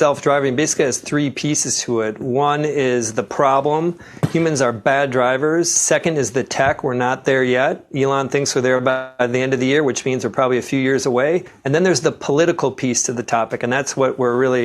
self-driving basically has three pieces to it. One is the problem. Humans are bad drivers. Second is the tech. We're not there yet. Elon thinks we're there by the end of the year, which means we're probably a few years away. And then there's the political piece to the topic, and that's what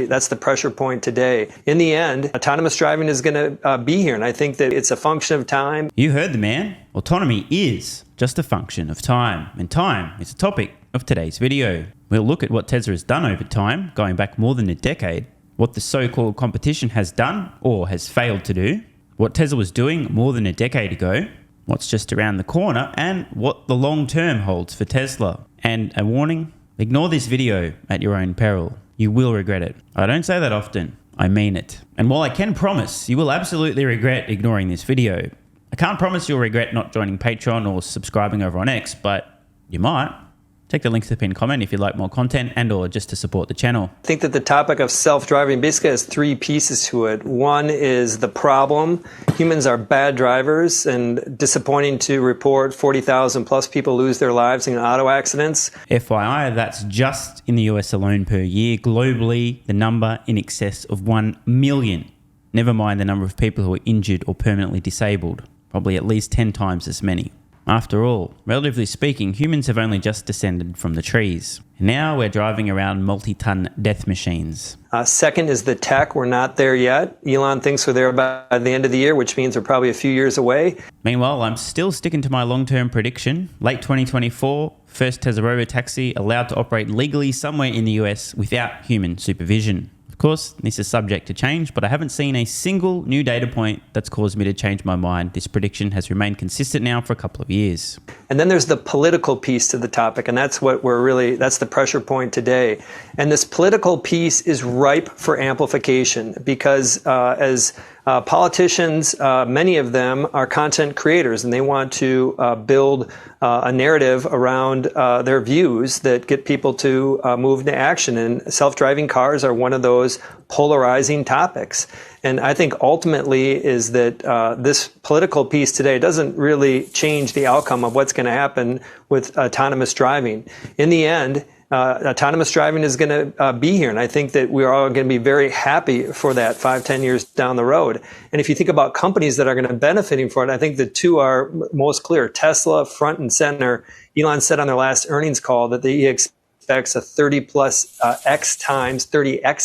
that's the pressure point today. In the end, autonomous driving is going to be here, and I think that it's a function of time. You heard the man. Autonomy is just a function of time, and time is the topic of today's video. We'll look at what Tesla has done over time, going back more than a decade, what the so-called competition has done or has failed to do, what Tesla was doing more than a decade ago, what's just around the corner, and what the long term holds for Tesla. And a warning, ignore this video at your own peril. You will regret it. I don't say that often, I mean it. And while I can promise you will absolutely regret ignoring this video, I can't promise you'll regret not joining Patreon or subscribing over on X, but you might. Check the link to the pinned comment if you'd like more content and or just to support the channel. I think that the topic of self-driving basically has three pieces to it. One is the problem. Humans are bad drivers, and disappointing to report 40,000 plus people lose their lives in auto accidents. FYI, that's just in the US alone per year. Globally, the number in excess of 1 million. Never mind the number of people who are injured or permanently disabled. Probably at least 10 times as many. After all, relatively speaking, humans have only just descended from the trees. Now we're driving around multi-ton death machines. Second is the tech. We're not there yet. Elon thinks we're there by the end of the year, which means we're probably a few years away. Meanwhile, I'm still sticking to my long-term prediction. Late 2024, first Tesla Robotaxi allowed to operate legally somewhere in the US without human supervision. Of course, this is subject to change, but I haven't seen a single new data point that's caused me to change my mind. This prediction has remained consistent now for a couple of years. And then there's the political piece to the topic, and that's what that's the pressure point today. And this political piece is ripe for amplification because as politicians, many of them are content creators, and they want to build a narrative around their views that get people to move into action. And self-driving cars are one of those polarizing topics. And I think ultimately is that this political piece today doesn't really change the outcome of what's going to happen with autonomous driving. In the end, autonomous driving is going to be here. And I think that we're all going to be very happy for that 5-10 years down the road. And if you think about companies that are going to be benefiting from it, I think the two are most clear. Tesla, front and center. Elon said on their last earnings call that he expects a 30x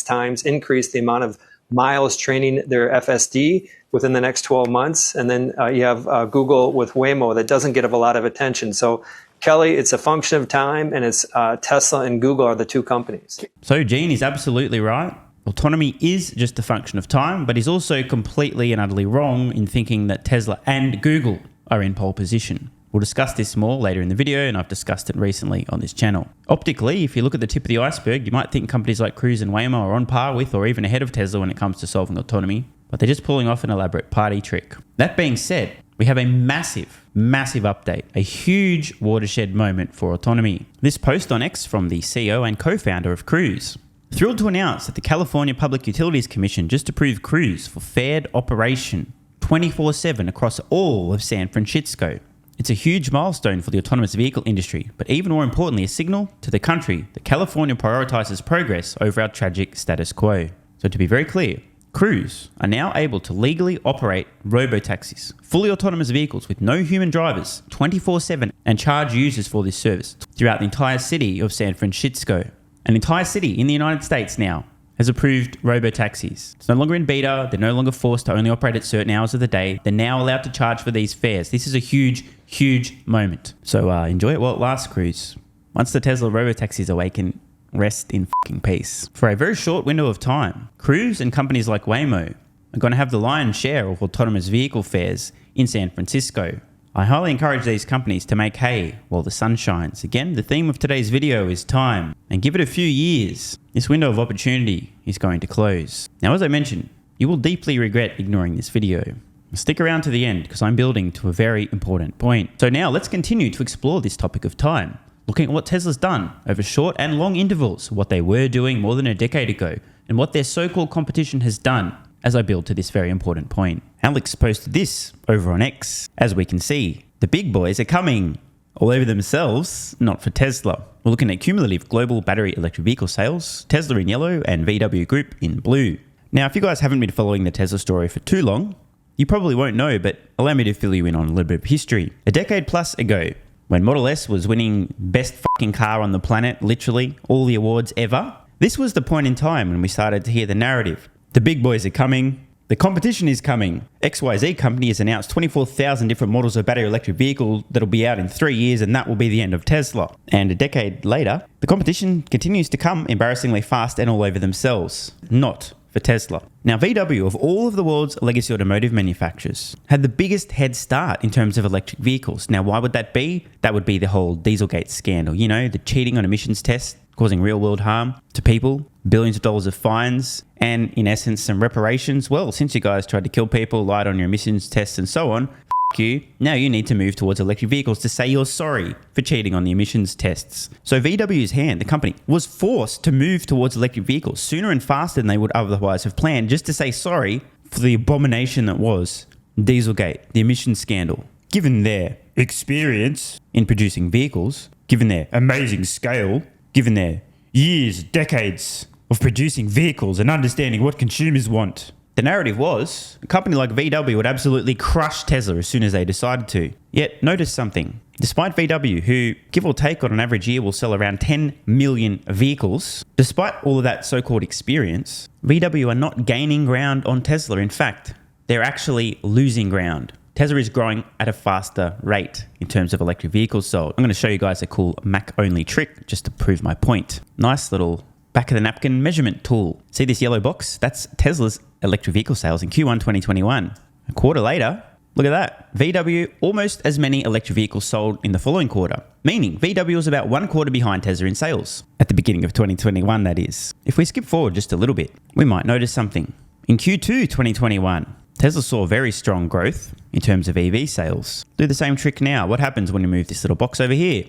times increase the amount of miles training their FSD within the next 12 months. And then you have Google with Waymo that doesn't get a lot of attention. So Kelly, it's a function of time, and it's Tesla and Google are the two companies. So Gene is absolutely right. Autonomy is just a function of time, but he's also completely and utterly wrong in thinking that Tesla and Google are in pole position. We'll discuss this more later in the video, and I've discussed it recently on this channel. Optically, if you look at the tip of the iceberg, you might think companies like Cruise and Waymo are on par with or even ahead of Tesla when it comes to solving autonomy, but they're just pulling off an elaborate party trick. That being said, we have a massive update, a huge watershed moment for autonomy. This post on X from the CEO and co-founder of Cruise. Thrilled to announce that the California Public Utilities Commission just approved Cruise for fared operation 24/7 across all of San Francisco. It's a huge milestone for the autonomous vehicle industry, but even more importantly, a signal to the country that California prioritizes progress over our tragic status quo. So to be very clear, Cruise are now able to legally operate robotaxis, fully autonomous vehicles with no human drivers, 24/7, and charge users for this service throughout the entire city of San Francisco. An entire city in the United States now has approved robotaxis. It's no longer in beta. They're no longer forced to only operate at certain hours of the day. They're now allowed to charge for these fares. This is a huge moment. So enjoy it while it lasts, Cruise. Once the Tesla robotaxis awaken, rest in fucking peace. For a very short window of time, Cruise and companies like Waymo are going to have the lion's share of autonomous vehicle fares in San Francisco. I highly encourage these companies to make hay while the sun shines. Again, the theme of today's video is time, and give it a few years, this window of opportunity is going to close. Now, as I mentioned, you will deeply regret ignoring this video. Stick around to the end because I'm building to a very important point. So now let's continue to explore this topic of time, looking at what Tesla's done over short and long intervals, what they were doing more than a decade ago, and what their so-called competition has done as I build to this very important point. Alex posted this over on X. As we can see, the big boys are coming. all over themselves, not for Tesla. We're looking at cumulative global battery electric vehicle sales, Tesla in yellow and VW Group in blue. Now, if you guys haven't been following the Tesla story for too long, you probably won't know, but allow me to fill you in on a little bit of history. A decade plus ago, when Model S was winning best fucking car on the planet, literally all the awards ever, this was the point in time when we started to hear the narrative. The big boys are coming. The competition is coming. XYZ company has announced 24,000 different models of battery electric vehicle that'll be out in 3 years, and that will be the end of Tesla. And a decade later, the competition continues to come embarrassingly fast and all over themselves. Not for Tesla. Now, VW, of all of the world's legacy automotive manufacturers, had the biggest head start in terms of electric vehicles. Now, why would that be? That would be the whole Dieselgate scandal. You know, the cheating on emissions tests, causing real world harm to people, billions of dollars of fines, and in essence, some reparations. Well, since you guys tried to kill people, lied on your emissions tests and so on, you, now you need to move towards electric vehicles to say you're sorry for cheating on the emissions tests. So VW's hand, the company, was forced to move towards electric vehicles sooner and faster than they would otherwise have planned, just to say sorry for the abomination that was Dieselgate, the emissions scandal. Given their experience in producing vehicles, given their amazing scale, given their years, decades of producing vehicles and understanding what consumers want, the narrative was a company like VW would absolutely crush Tesla as soon as they decided to. Yet, notice something. Despite VW, who, give or take on an average year, will sell around 10 million vehicles, despite all of that so-called experience, VW are not gaining ground on Tesla. In fact, they're actually losing ground. Tesla is growing at a faster rate in terms of electric vehicles sold. I'm going to show you guys a cool Mac-only trick just to prove my point. Nice little back-of-the-napkin measurement tool. See this yellow box? That's Tesla's electric vehicle sales in Q1 2021. A quarter later, look at that. VW, almost as many electric vehicles sold in the following quarter, meaning VW was about 1 quarter behind Tesla in sales. At the beginning of 2021, that is. If we skip forward just a little bit, we might notice something. In Q2 2021, Tesla saw very strong growth in terms of EV sales. Do the same trick now. What happens when you move this little box over here?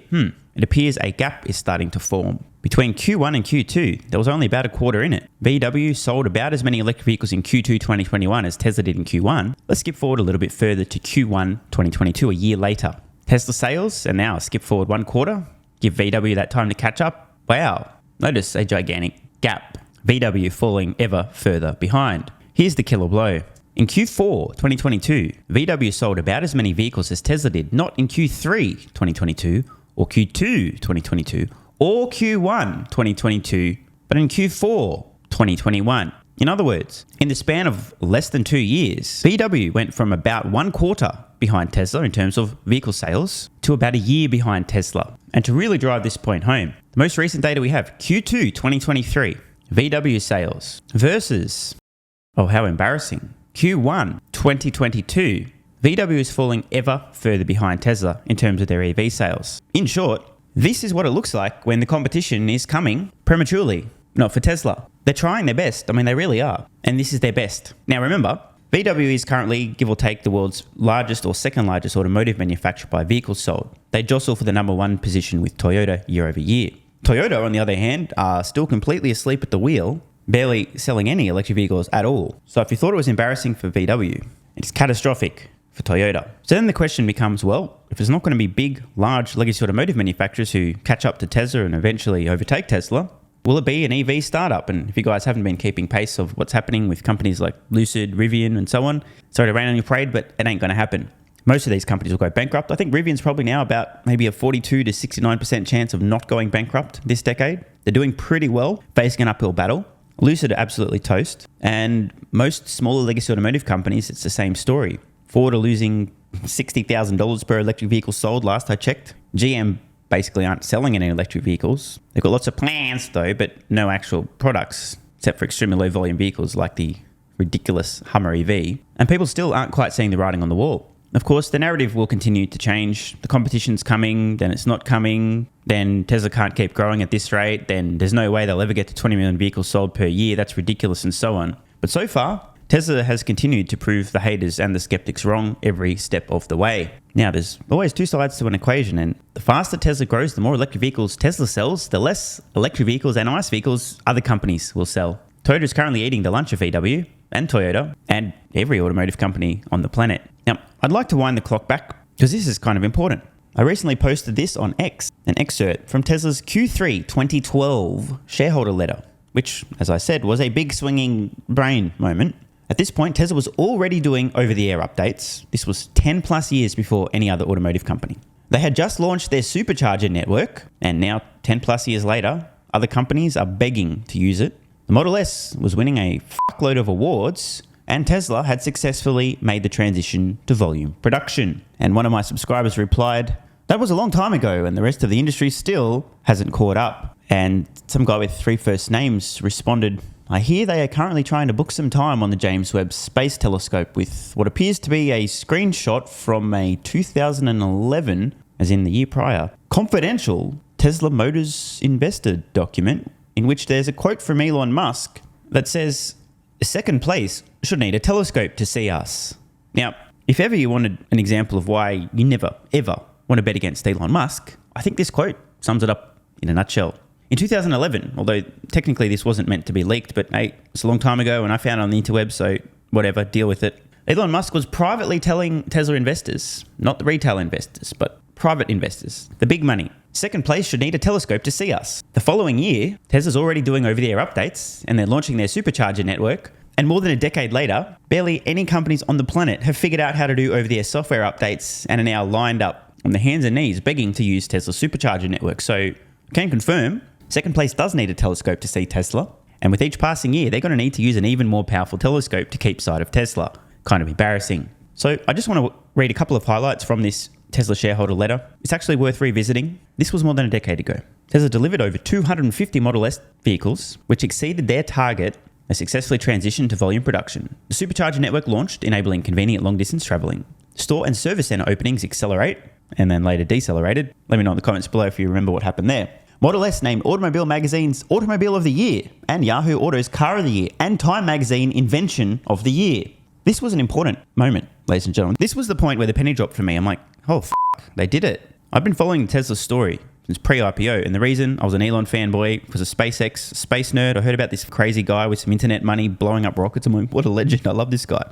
It appears a gap is starting to form. Between Q1 and Q2, there was only about a quarter in it. VW sold about as many electric vehicles in Q2 2021 as Tesla did in Q1. Let's skip forward a little bit further to Q1 2022, a year later. Tesla sales, and now skip forward 1 quarter, give VW that time to catch up. Wow, notice a gigantic gap. VW falling ever further behind. Here's the killer blow. In Q4 2022, VW sold about as many vehicles as Tesla did, not in Q3 2022 or Q2 2022 or Q1 2022, but in Q4 2021. In other words, in the span of less than 2 years, VW went from about 1 quarter behind Tesla in terms of vehicle sales to about a year behind Tesla. And to really drive this point home, the most recent data we have, Q2 2023, VW sales versus, oh, how embarrassing, Q1 2022, VW is falling ever further behind Tesla in terms of their EV sales. In short, this is what it looks like when the competition is coming prematurely, not for Tesla. They're trying their best. I mean, they really are. And this is their best. Now, remember, VW is currently, give or take, the world's largest or second largest automotive manufacturer by vehicles sold. They jostle for the number 1 position with Toyota year over year. Toyota, on the other hand, are still completely asleep at the wheel, barely selling any electric vehicles at all. So if you thought it was embarrassing for VW, it's catastrophic for Toyota. So then the question becomes, well, if there's not going to be big, large legacy automotive manufacturers who catch up to Tesla and eventually overtake Tesla, will it be an EV startup? And if you guys haven't been keeping pace of what's happening with companies like Lucid, Rivian, and so on, sorry to rain on your parade, but it ain't going to happen. Most of these companies will go bankrupt. I think Rivian's probably now about maybe a 42 to 69% chance of not going bankrupt this decade. They're doing pretty well, facing an uphill battle. Lucid are absolutely toast. And most smaller legacy automotive companies, it's the same story. Ford are losing $60,000 per electric vehicle sold last I checked. GM basically aren't selling any electric vehicles. They've got lots of plans though, but no actual products, except for extremely low volume vehicles like the ridiculous Hummer EV. And people still aren't quite seeing the writing on the wall. Of course, the narrative will continue to change. The competition's coming, then it's not coming, then Tesla can't keep growing at this rate, then there's no way they'll ever get to 20 million vehicles sold per year, that's ridiculous, and so on. But so far, Tesla has continued to prove the haters and the skeptics wrong every step of the way. Now, there's always 2 sides to an equation, and the faster Tesla grows, the more electric vehicles Tesla sells, the less electric vehicles and ICE vehicles other companies will sell. Toyota is currently eating the lunch of VW and Toyota and every automotive company on the planet. Now, I'd like to wind the clock back because this is kind of important. I recently posted this on X, an excerpt from Tesla's Q3 2012 shareholder letter, which, as I said, was a big swinging brain moment. At this point, Tesla was already doing over-the-air updates. This was 10 plus years before any other automotive company. They had just launched their supercharger network, and now 10 plus years later, other companies are begging to use it. The Model S was winning a fuckload of awards, and Tesla had successfully made the transition to volume production. And one of my subscribers replied, "That was a long time ago, and the rest of the industry still hasn't caught up." And some guy with 3 first names responded, "I hear they are currently trying to book some time on the James Webb Space Telescope with what appears to be a screenshot from a 2011, as in the year prior, confidential Tesla Motors investor document in which there's a quote from Elon Musk that says, 'Second place should need a telescope to see us.'" Now, if ever you wanted an example of why you never, ever want to bet against Elon Musk, I think this quote sums it up in a nutshell. In 2011, although technically this wasn't meant to be leaked, but hey, it's a long time ago and I found it on the interweb, so whatever, deal with it. Elon Musk was privately telling Tesla investors, not the retail investors, but private investors, the big money, second place should need a telescope to see us. The following year, Tesla's already doing over-the-air updates and they're launching their supercharger network. And more than a decade later, barely any companies on the planet have figured out how to do over-the-air software updates and are now lined up on their hands and knees begging to use Tesla's supercharger network. So I can confirm, second place does need a telescope to see Tesla. And with each passing year, they're going to need to use an even more powerful telescope to keep sight of Tesla. Kind of embarrassing. So I just want to read a couple of highlights from this Tesla shareholder letter. It's actually worth revisiting. This was more than a decade ago. Tesla delivered over 250 Model S vehicles, which exceeded their target. They successfully transitioned to volume production. The supercharger network launched, enabling convenient long-distance traveling. Store and service center openings accelerate, and then later decelerated. Let me know in the comments below if you remember what happened there. Model S named Automobile Magazine's Automobile of the Year, and Yahoo Auto's Car of the Year, and Time Magazine Invention of the Year. This was an important moment, ladies and gentlemen. This was the point where the penny dropped for me. I'm like, oh, they did it. I've been following Tesla's story since pre-IPO, and the reason I was an Elon fanboy was a SpaceX space nerd. I heard about this crazy guy with some internet money blowing up rockets. I'm like, what a legend. I love this guy.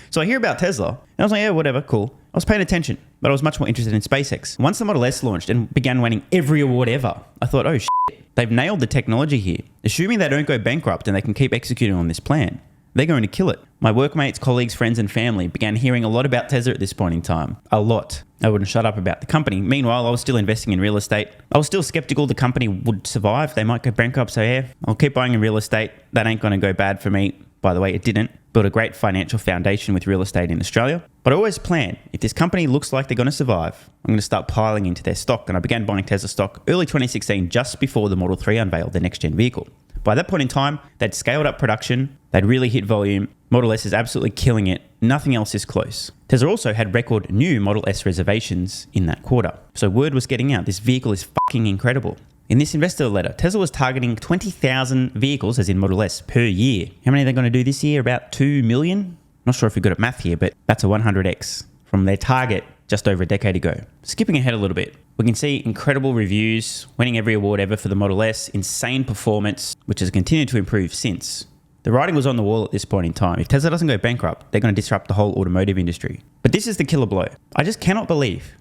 So I hear about Tesla, and I was like, yeah, whatever, cool. I was paying attention, but I was much more interested in SpaceX. Once the Model S launched and began winning every award ever, I thought, oh, shit, they've nailed the technology here. Assuming they don't go bankrupt and they can keep executing on this plan, they're going to kill it. My workmates, colleagues, friends, and family began hearing a lot about Tesla at this point in time. A lot. I wouldn't shut up about the company. Meanwhile, I was still investing in real estate. I was still skeptical the company would survive. They might go bankrupt, so yeah, I'll keep buying in real estate. That ain't going to go bad for me. By the way, it didn't. Built a great financial foundation with real estate in Australia. But I always plan, if this company looks like they're going to survive, I'm going to start piling into their stock. And I began buying Tesla stock early 2016, just before the Model 3 unveiled, their next-gen vehicle. By that point in time, they'd scaled up production. They'd really hit volume. Model S is absolutely killing it. Nothing else is close. Tesla also had record new Model S reservations in that quarter. So word was getting out. This vehicle is fucking incredible. In this investor letter, Tesla was targeting 20,000 vehicles, as in Model S, per year. How many are they going to do this year? About 2 million? Not sure if you're good at math here, but that's a 100x from their target just over a decade ago. Skipping ahead a little bit, we can see incredible reviews, winning every award ever for the Model S, insane performance, which has continued to improve since. The writing was on the wall at this point in time. If Tesla doesn't go bankrupt, they're going to disrupt the whole automotive industry. But this is the killer blow. I just cannot believe.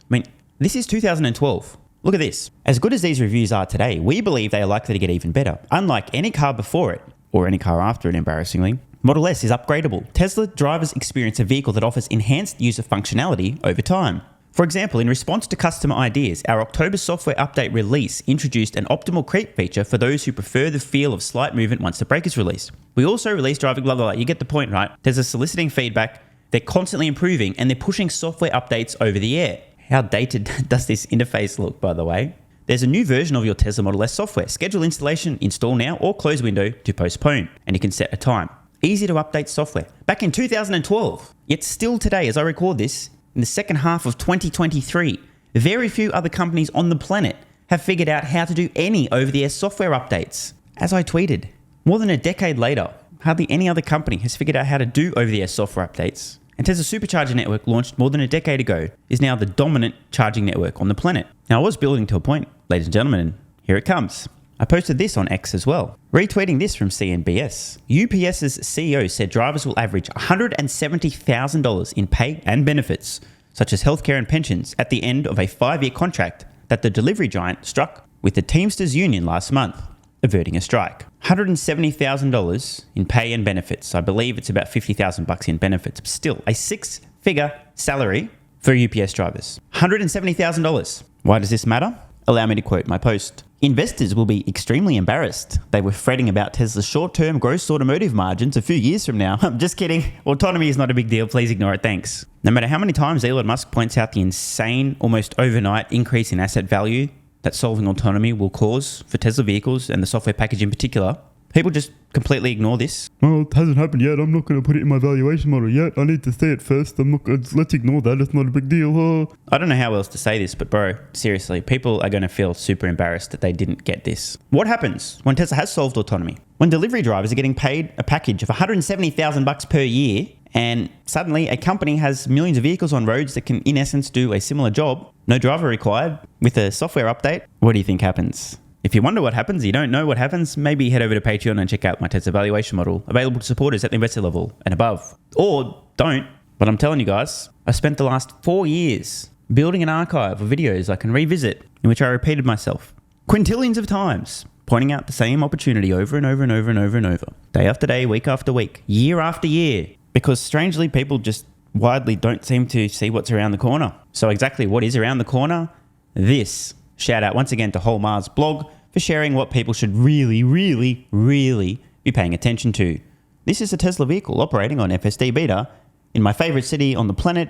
This is 2012. Look at this. As good as these reviews are today, we believe they are likely to get even better. Unlike any car before it, or any car after it, embarrassingly, Model S is upgradable. Tesla drivers experience a vehicle that offers enhanced user functionality over time. For example, in response to customer ideas, our October software update release introduced an optimal creep feature for those who prefer the feel of slight movement once the brake is released. We also released driving blah, blah, blah. You get the point, right? Tesla soliciting feedback. They're constantly improving and they're pushing software updates over the air. How dated does this interface look, by the way? There's a new version of your Tesla Model S software. Schedule installation, install now, or close window to postpone. And you can set a time. Easy to update software. Back in 2012, yet still today, as I record this, in the second half of 2023, very few other companies on the planet have figured out how to do any over-the-air software updates. As I tweeted, more than a decade later, hardly any other company has figured out how to do over-the-air software updates. And Tesla's supercharger network, launched more than a decade ago, is now the dominant charging network on the planet. Now, I was building to a point, ladies and gentlemen, and here it comes. I posted this on X as well. Retweeting this from CNBS. UPS's CEO said drivers will average $170,000 in pay and benefits such as healthcare and pensions, at the end of a 5-year contract that the delivery giant struck with the Teamsters Union last month, averting a strike. $170,000 in pay and benefits. I believe it's about $50,000 in benefits. But still, a 6-figure salary for UPS drivers. $170,000. Why does this matter? Allow me to quote my post. Investors will be extremely embarrassed. They were fretting about Tesla's short-term gross automotive margins a few years from now. I'm just kidding. Autonomy is not a big deal. Please ignore it. Thanks. No matter how many times Elon Musk points out the insane, almost overnight increase in asset value that solving autonomy will cause for Tesla vehicles and the software package in particular, people just completely ignore this. Well, it hasn't happened yet. I'm not going to put it in my valuation model yet. I need to see it first. Let's ignore that. It's not a big deal. I don't know how else to say this, but bro, seriously, people are going to feel super embarrassed that they didn't get this. What happens when Tesla has solved autonomy? When delivery drivers are getting paid a package of $170,000 per year, and suddenly a company has millions of vehicles on roads that can, in essence, do a similar job, no driver required, with a software update, what do you think happens? If you wonder what happens, you don't know what happens, maybe head over to Patreon and check out my Tesla valuation model, available to supporters at the investor level and above. Or don't, but I'm telling you guys, I spent the last 4 years building an archive of videos I can revisit in which I repeated myself quintillions of times, pointing out the same opportunity over and over and over and over and over, day after day, week after week, year after year, because strangely people just widely don't seem to see what's around the corner. So exactly what is around the corner? This. Shout out once again to Whole Mars blog for sharing what people should really be paying attention to. This is a Tesla vehicle operating on FSD beta in my favorite city on the planet,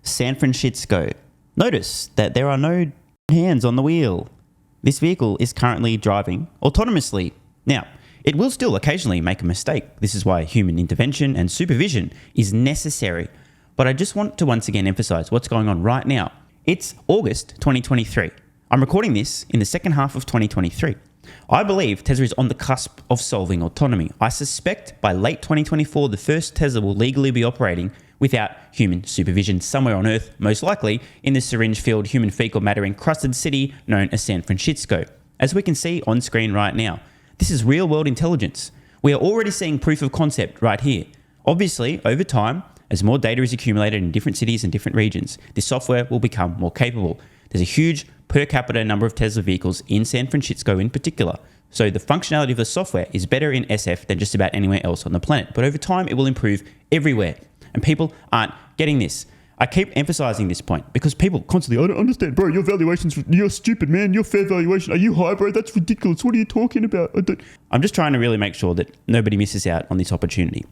San Francisco. Notice that there are no hands on the wheel. This vehicle is currently driving autonomously. Now, it will still occasionally make a mistake. This is why human intervention and supervision is necessary. But I just want to once again emphasize what's going on right now. It's August 2023. I'm recording this in the second half of 2023. I believe Tesla is on the cusp of solving autonomy. I suspect by late 2024, the first Tesla will legally be operating without human supervision somewhere on Earth, most likely in the syringe-filled human fecal matter encrusted city known as San Francisco. As we can see on screen right now, this is real-world intelligence. We are already seeing proof of concept right here. Obviously, over time, as more data is accumulated in different cities and different regions, this software will become more capable. There's a huge per capita number of Tesla vehicles in San Francisco in particular. So the functionality of the software is better in SF than just about anywhere else on the planet. But over time, it will improve everywhere. And people aren't getting this. I keep emphasizing this point because people constantly, I don't understand, bro. Your valuation's, you're stupid, man. Your fair valuation. Are you high, bro? That's ridiculous. What are you talking about? I'm just trying to really make sure that nobody misses out on this opportunity.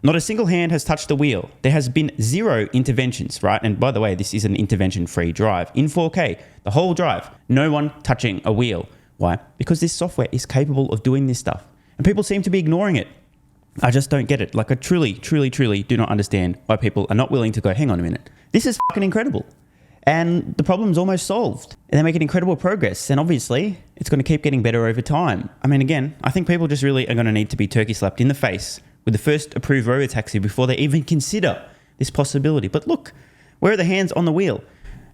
Not a single hand has touched the wheel. There has been 0 interventions, right? And by the way, this is an intervention-free drive in 4K, the whole drive, no one touching a wheel. Why? Because this software is capable of doing this stuff. And people seem to be ignoring it. I just don't get it. Like I truly do not understand why people are not willing to go, hang on a minute. This is fucking incredible. And the problem's almost solved. And they're making incredible progress. And obviously, it's going to keep getting better over time. I mean, again, I think people just really are going to need to be turkey slapped in the face with the first approved Robotaxi before they even consider this possibility. But look, where are the hands on the wheel?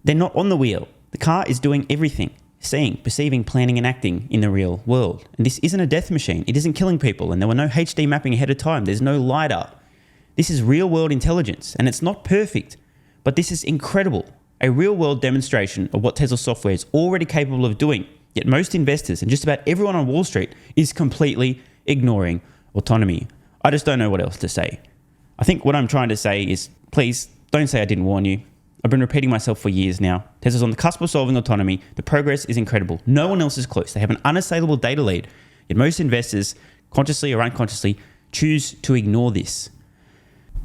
They're not on the wheel. The car is doing everything. Seeing, perceiving, planning and acting in the real world. And this isn't a death machine. It isn't killing people and there were no HD mapping ahead of time. There's no LiDAR. This is real world intelligence and it's not perfect, but this is incredible. A real world demonstration of what Tesla software is already capable of doing. Yet most investors and just about everyone on Wall Street is completely ignoring autonomy. I just don't know what else to say. I think what I'm trying to say is, please don't say I didn't warn you. I've been repeating myself for years now. Tesla's on the cusp of solving autonomy. The progress is incredible. No one else is close. They have an unassailable data lead. Yet most investors, consciously or unconsciously, choose to ignore this.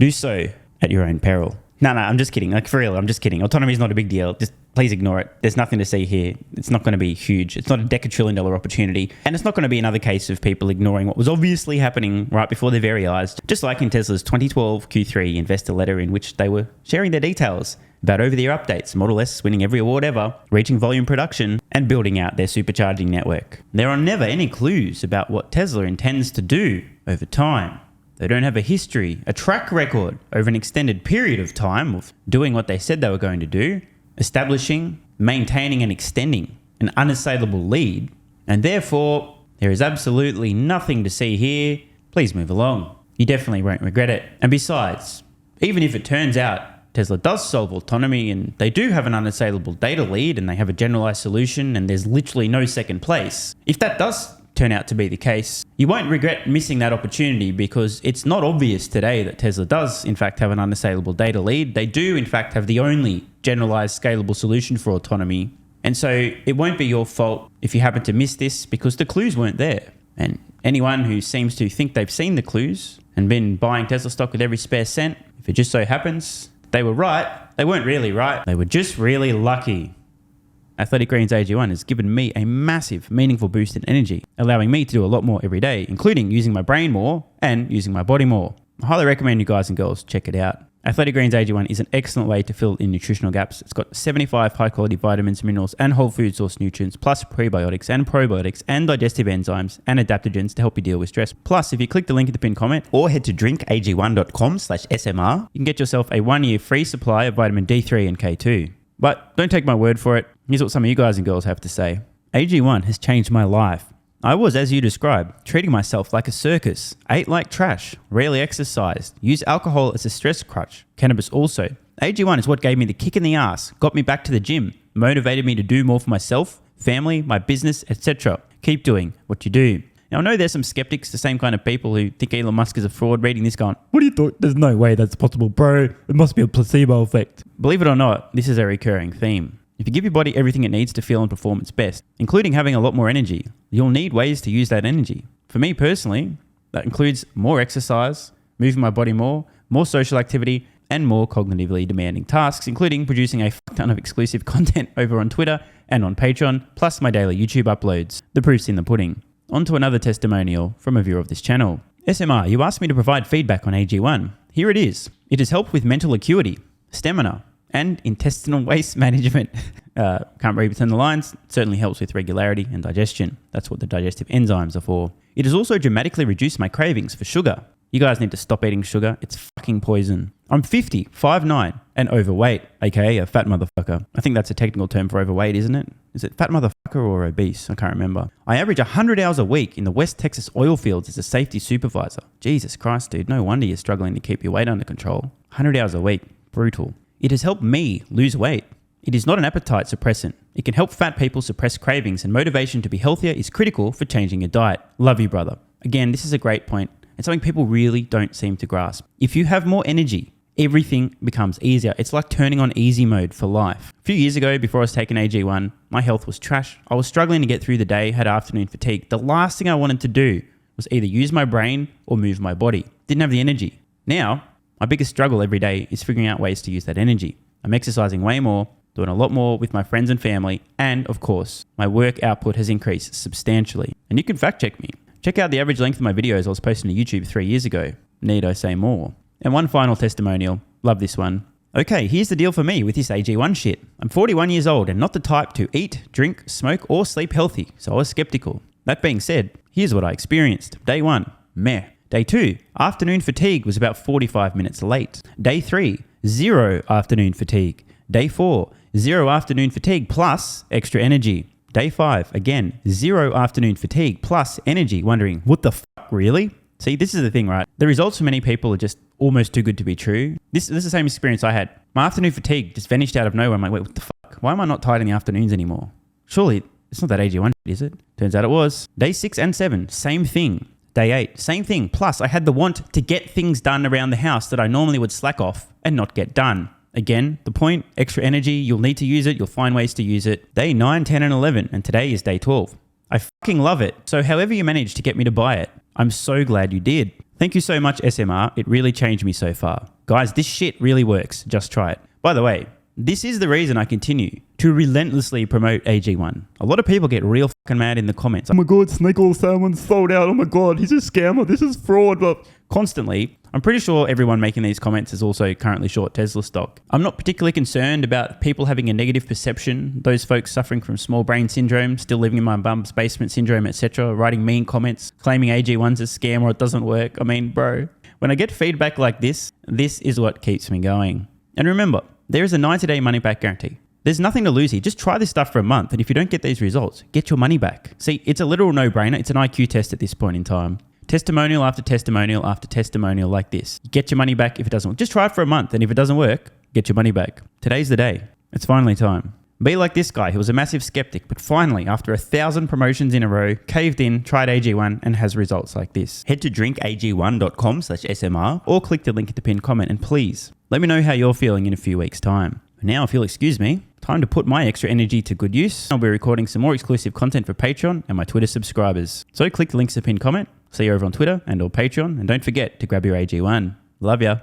Do so at your own peril. No, I'm just kidding. Like for real, I'm just kidding. Autonomy is not a big deal. Just please ignore it. There's nothing to see here. It's not going to be huge. It's not a $10-trillion opportunity. And it's not going to be another case of people ignoring what was obviously happening right before their very eyes. Just like in Tesla's 2012 Q3 investor letter in which they were sharing their details about over-the-air updates, Model S winning every award ever, reaching volume production, and building out their supercharging network. There are never any clues about what Tesla intends to do over time. They don't have a history, a track record over an extended period of time of doing what they said they were going to do, establishing, maintaining and extending an unassailable lead, and therefore there is absolutely nothing to see here. Please move along. You definitely won't regret it. And besides, even if it turns out Tesla does solve autonomy and they do have an unassailable data lead and they have a generalized solution and there's literally no second place, if that does turn out to be the case, you won't regret missing that opportunity because it's not obvious today that Tesla does in fact have an unassailable data lead. They do in fact have the only generalized scalable solution for autonomy. And so it won't be your fault if you happen to miss this because the clues weren't there. And anyone who seems to think they've seen the clues and been buying Tesla stock with every spare cent, if it just so happens they were right, they weren't really right. They were just really lucky. Athletic Greens AG1 has given me a massive, meaningful boost in energy, allowing me to do a lot more every day, including using my brain more and using my body more. I highly recommend you guys and girls check it out. Athletic Greens AG1 is an excellent way to fill in nutritional gaps. It's got 75 high-quality vitamins, minerals, and whole food source nutrients, plus prebiotics and probiotics and digestive enzymes and adaptogens to help you deal with stress. Plus, if you click the link in the pinned comment or head to drinkag1.com/SMR, you can get yourself a 1-year free supply of vitamin D3 and K2. But don't take my word for it. Here's what some of you guys and girls have to say. AG1 has changed my life. I was, as you described, treating myself like a circus, ate like trash, rarely exercised, used alcohol as a stress crutch, cannabis also. AG1 is what gave me the kick in the ass, got me back to the gym, motivated me to do more for myself, family, my business, etc. Keep doing what you do. Now, I know there's some skeptics, the same kind of people who think Elon Musk is a fraud, reading this going, what do you thought? There's no way that's possible, bro. It must be a placebo effect. Believe it or not, this is a recurring theme. If you give your body everything it needs to feel and perform its best, including having a lot more energy, you'll need ways to use that energy. For me personally, that includes more exercise, moving my body more social activity, and more cognitively demanding tasks, including producing a fuck ton of exclusive content over on Twitter and on Patreon, plus my daily YouTube uploads. The proof's in the pudding. On to another testimonial from a viewer of this channel. SMR, you asked me to provide feedback on AG1. Here it is. It has helped with mental acuity, stamina, and intestinal waste management. Can't read between the lines. Certainly helps with regularity and digestion. That's what the digestive enzymes are for. It has also dramatically reduced my cravings for sugar. You guys need to stop eating sugar. It's fucking poison. I'm 50, 5'9", and overweight, aka a fat motherfucker. I think that's a technical term for overweight, isn't it? Is it fat motherfucker or obese? I can't remember. I average 100 hours a week in the West Texas oil fields as a safety supervisor. Jesus Christ, dude. No wonder you're struggling to keep your weight under control. 100 hours a week. Brutal. It has helped me lose weight. It is not an appetite suppressant. It can help fat people suppress cravings, and motivation to be healthier is critical for changing your diet. Love you, brother. Again, this is a great point and something people really don't seem to grasp. If you have more energy, everything becomes easier. It's like turning on easy mode for life. A few years ago, before I was taking AG1, my health was trash. I was struggling to get through the day, had afternoon fatigue. The last thing I wanted to do was either use my brain or move my body. Didn't have the energy. Now, my biggest struggle every day is figuring out ways to use that energy. I'm exercising way more, doing a lot more with my friends and family, and of course, my work output has increased substantially. And you can fact check me. Check out the average length of my videos I was posting to YouTube 3 years ago. Need I say more? And one final testimonial. Love this one. Okay, here's the deal for me with this AG1 shit. I'm 41 years old and not the type to eat, drink, smoke, or sleep healthy, so I was skeptical. That being said, here's what I experienced. Day 1, meh. Day 2, afternoon fatigue was about 45 minutes late. Day 3, 0 afternoon fatigue. Day 4, 0 afternoon fatigue plus extra energy. Day 5, again, 0 afternoon fatigue plus energy, wondering, what the fuck, really? See, this is the thing, right? The results for many people are just almost too good to be true. This is the same experience I had. My afternoon fatigue just vanished out of nowhere. I'm like, wait, what the fuck? Why am I not tired in the afternoons anymore? Surely, it's not that AG1, is it? Turns out it was. Day 6 and 7, same thing. Day 8, same thing. Plus, I had the want to get things done around the house that I normally would slack off and not get done. Again, the point, extra energy, you'll need to use it, you'll find ways to use it. Day 9, 10, and 11, and today is day 12. I fucking love it. So however you managed to get me to buy it, I'm so glad you did. Thank you so much, SMR. It really changed me so far. Guys, this shit really works. Just try it. By the way, this is the reason I continue to relentlessly promote AG1. A lot of people get real fucking mad in the comments. Oh my god, snake oil salmon sold out. Oh my god, he's a scammer. This is fraud. But constantly, I'm pretty sure everyone making these comments is also currently short Tesla stock. I'm not particularly concerned about people having a negative perception, those folks suffering from small brain syndrome, still living in my bum's basement syndrome, etc., writing mean comments, claiming AG1's a scam or it doesn't work. I mean, bro, when I get feedback like this is what keeps me going. And remember, there is a 90-day money-back guarantee. There's nothing to lose here. Just try this stuff for a month, and if you don't get these results, get your money back. See, it's a literal no-brainer. It's an IQ test at this point in time. Testimonial after testimonial after testimonial like this. You get your money back if it doesn't work. Just try it for a month, and if it doesn't work, get your money back. Today's the day. It's finally time. Be like this guy who was a massive skeptic, but finally, after 1,000 promotions in a row, caved in, tried AG1, and has results like this. Head to drinkag1.com/SMR or click the link in the pinned comment, and please, let me know how you're feeling in a few weeks' time. Now, if you'll excuse me, time to put my extra energy to good use. I'll be recording some more exclusive content for Patreon and my Twitter subscribers. So click the links in the pinned comment, see you over on Twitter and or Patreon, and don't forget to grab your AG1. Love ya.